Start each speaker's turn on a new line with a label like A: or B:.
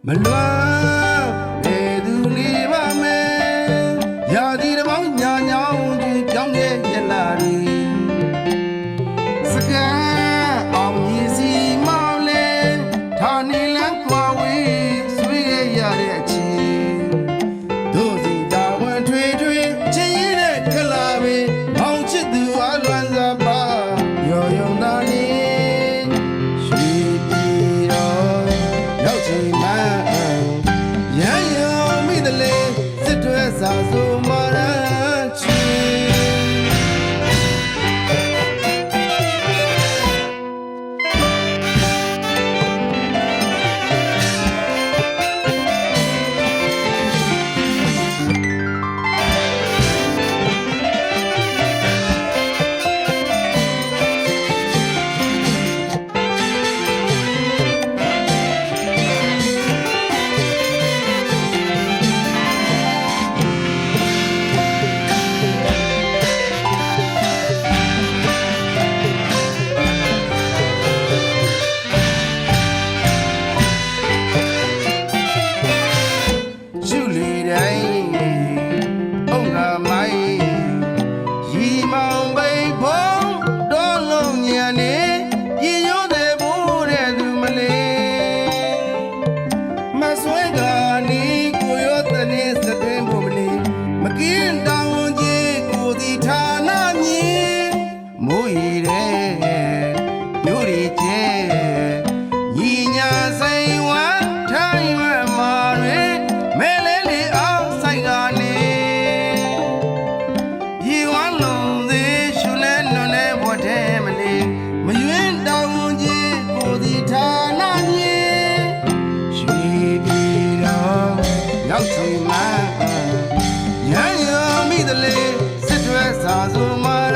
A: မလွမ်းလေသူနေပါမယ်ရာဒီတပေါင်းညာညောင်းကြီးကြောင်းရဲ့ရလာရီစကန်အောင်ကြီးစီမောင်းလဲဌာနေလန်းကွာဝေးဆွေးရတဲ့အချင်းတို့စီတာဝန်ထွေထွေချင်းရတဲ့ခလာပင်မောင်ချစ်သူအလွမ်းစွာပါရော်ယုံသားနေရွှေပြည်တော်ရောက်ချိန်မှရန်ရုံမိတလေစစ်တွဲစာဆိုမရချီရောက်ချိန်မှရန်ရုံမိတလေစစ်တွဲစာဆိုမ